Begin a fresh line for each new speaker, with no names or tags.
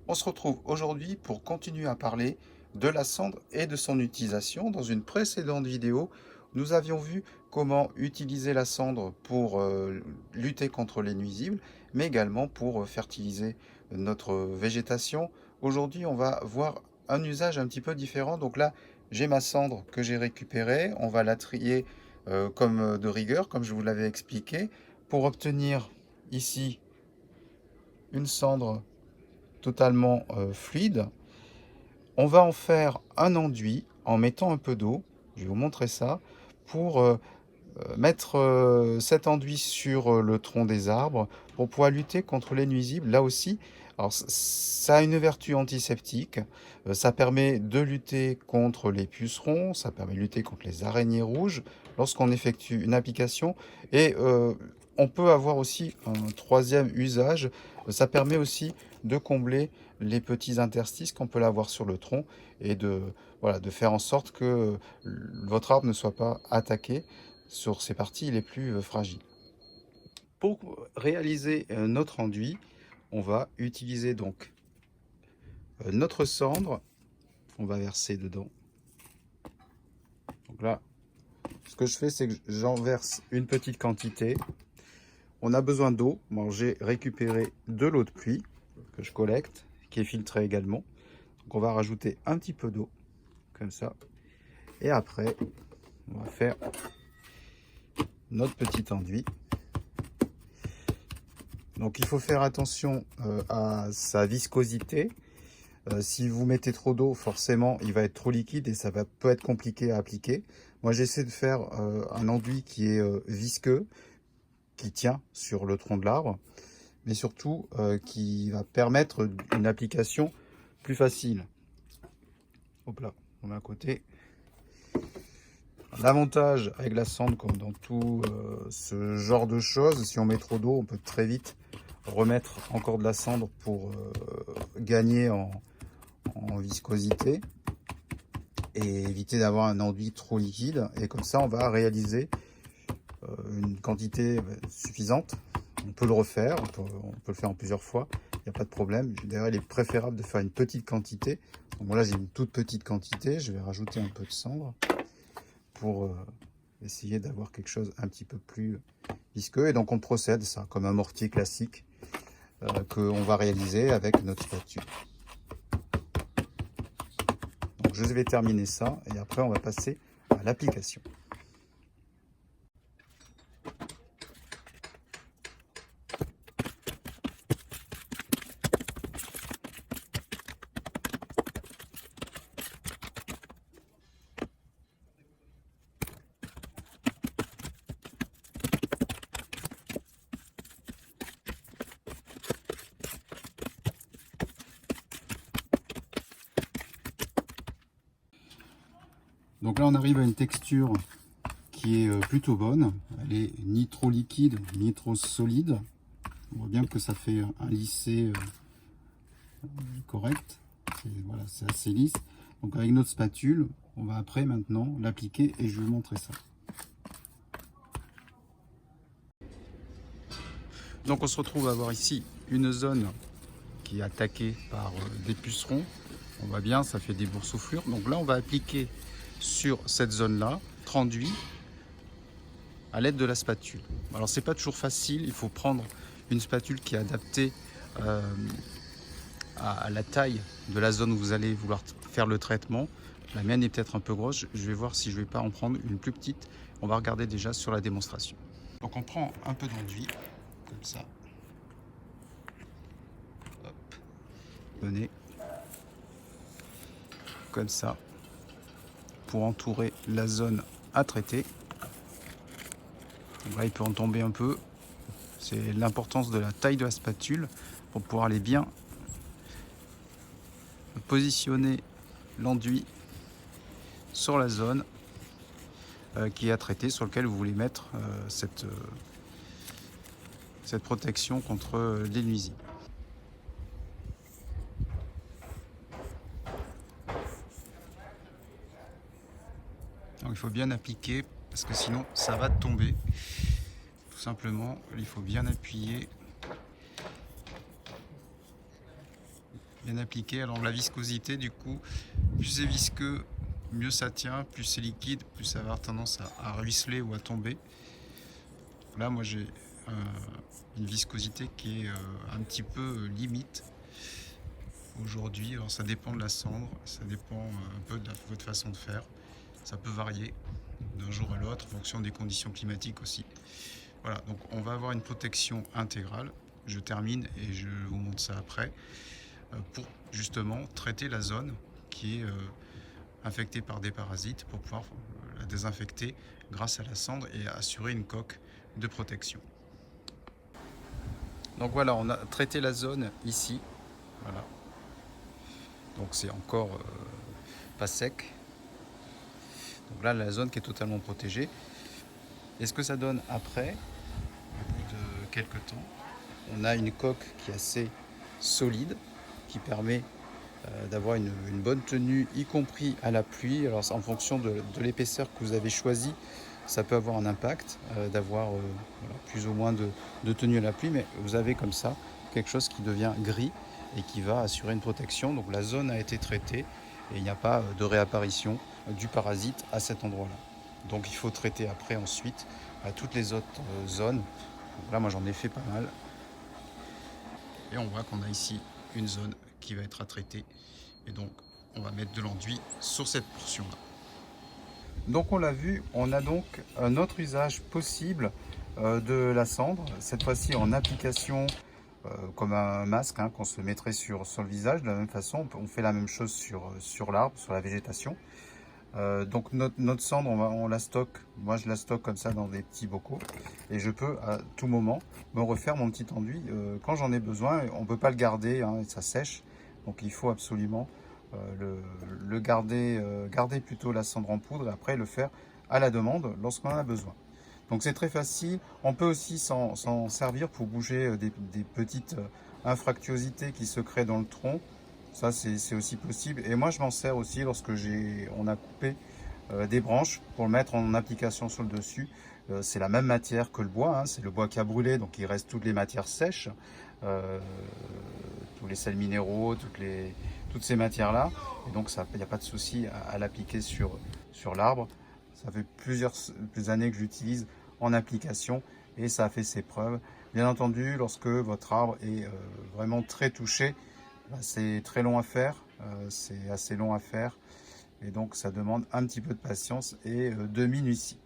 On se retrouve aujourd'hui pour continuer à parler de la cendre et de son utilisation. Dans une précédente vidéo, nous avions vu comment utiliser la cendre pour lutter contre les nuisibles, mais également pour fertiliser notre végétation. Aujourd'hui, on va voir un usage un petit peu différent. Donc là, j'ai ma cendre que j'ai récupérée. On va la trier comme de rigueur, comme je vous l'avais expliqué, pour obtenir ici une cendre totalement fluide. On va en faire un enduit en mettant un peu d'eau. Je vais vous montrer ça pour mettre cet enduit sur le tronc des arbres pour pouvoir lutter contre les nuisibles. Là aussi, alors ça a une vertu antiseptique. Ça permet de lutter contre les pucerons, ça permet de lutter contre les araignées rouges lorsqu'on effectue une application. Et on peut avoir aussi un troisième usage. Ça permet aussi de combler les petits interstices qu'on peut avoir sur le tronc et voilà, de faire en sorte que votre arbre ne soit pas attaqué sur ces parties les plus fragiles. Pour réaliser notre enduit, on va utiliser donc notre cendre, on va verser dedans. Donc là, ce que je fais, c'est que j'en verse une petite quantité. On a besoin d'eau. Bon, j'ai récupéré de l'eau de pluie que je collecte, qui est filtrée également. Donc on va rajouter un petit peu d'eau, comme ça. Et après, on va faire notre petit enduit. Donc il faut faire attention à sa viscosité. Si vous mettez trop d'eau, forcément il va être trop liquide et ça peut être compliqué à appliquer. Moi j'essaie de faire un enduit qui est visqueux, qui tient sur le tronc de l'arbre, mais surtout qui va permettre une application plus facile. Hop là, on met à côté. L'avantage avec la cendre, comme dans tout ce genre de choses, si on met trop d'eau, on peut très vite remettre encore de la cendre pour gagner en viscosité et éviter d'avoir un enduit trop liquide. Et comme ça, on va réaliser une quantité suffisante. On peut le refaire, on peut le faire en plusieurs fois, il n'y a pas de problème. D'ailleurs, il est préférable de faire une petite quantité. Donc là, j'ai une toute petite quantité, je vais rajouter un peu de cendre pour essayer d'avoir quelque chose un petit peu plus visqueux. Et donc on procède ça comme un mortier classique qu'on va réaliser avec notre spatule. Donc je vais terminer ça et après on va passer à l'application. Donc là on arrive à une texture qui est plutôt bonne. Elle est ni trop liquide ni trop solide. On voit bien que ça fait un lissé correct. Voilà, c'est assez lisse. Donc avec notre spatule, on va après maintenant l'appliquer et je vais vous montrer ça. Donc on se retrouve à avoir ici une zone qui est attaquée par des pucerons. On voit bien, ça fait des boursouflures. Donc là on va appliquer sur cette zone-là, enduit à l'aide de la spatule. Alors c'est pas toujours facile, il faut prendre une spatule qui est adaptée à la taille de la zone où vous allez vouloir faire le traitement. La mienne est peut-être un peu grosse, je vais voir si je vais pas en prendre une plus petite. On va regarder déjà sur la démonstration. Donc on prend un peu d'enduit, comme ça. Hop. Venez. Comme ça, pour entourer la zone à traiter. Donc là, il peut en tomber un peu. C'est l'importance de la taille de la spatule pour pouvoir aller bien positionner l'enduit sur la zone qui est à traiter, sur laquelle vous voulez mettre cette protection contre les nuisibles. Donc, il faut bien appliquer parce que sinon ça va tomber. Tout simplement, il faut bien appuyer bien appliqué. Alors la viscosité, du coup, plus c'est visqueux, mieux ça tient, plus c'est liquide, plus ça va avoir tendance à ruisseler ou à tomber. Là, moi j'ai une viscosité qui est un petit peu limite aujourd'hui. Alors ça dépend de la cendre, ça dépend un peu de votre façon de faire. Ça peut varier d'un jour à l'autre en fonction des conditions climatiques aussi. Voilà, donc on va avoir une protection intégrale. Je termine et je vous montre ça après, pour justement traiter la zone qui est infectée par des parasites, pour pouvoir la désinfecter grâce à la cendre et assurer une coque de protection. Donc voilà, on a traité la zone ici. Voilà. Donc c'est encore pas sec. Donc là, la zone qui est totalement protégée. Et ce que ça donne après, au bout de quelques temps, on a une coque qui est assez solide, qui permet d'avoir une bonne tenue, y compris à la pluie. Alors en fonction de l'épaisseur que vous avez choisie, ça peut avoir un impact d'avoir voilà, plus ou moins de tenue à la pluie, mais vous avez comme ça quelque chose qui devient gris et qui va assurer une protection. Donc la zone a été traitée et il n'y a pas de réapparition du parasite à cet endroit-là. Donc il faut traiter après ensuite à toutes les autres zones. Donc là, moi j'en ai fait pas mal. Et on voit qu'on a ici une zone qui va être à traiter. Et donc, on va mettre de l'enduit sur cette portion-là. Donc, on l'a vu, on a donc un autre usage possible de la cendre. Cette fois-ci en application comme un masque qu'on se mettrait sur le visage. De la même façon, on fait la même chose sur l'arbre, sur la végétation. Donc notre cendre, on la stocke. Moi, je la stocke comme ça dans des petits bocaux. Et je peux à tout moment me refaire mon petit enduit quand j'en ai besoin. On ne peut pas le garder, ça sèche. Donc il faut absolument le garder, garder plutôt la cendre en poudre et après le faire à la demande lorsqu'on en a besoin. Donc c'est très facile. On peut aussi s'en servir pour bouger des petites infractuosités qui se créent dans le tronc. Ça, c'est aussi possible. Et moi, je m'en sers aussi lorsque on a coupé des branches pour le mettre en application sur le dessus. C'est la même matière que le bois, c'est le bois qui a brûlé, donc il reste toutes les matières sèches, euh, tous les sels minéraux, toutes ces matières-là. Et donc, il n'y a pas de souci à l'appliquer sur l'arbre. Ça fait plusieurs années que j'utilise en application et ça a fait ses preuves. Bien entendu, lorsque votre arbre est vraiment très touché, c'est très long à faire, c'est assez long à faire et donc ça demande un petit peu de patience et de minutie.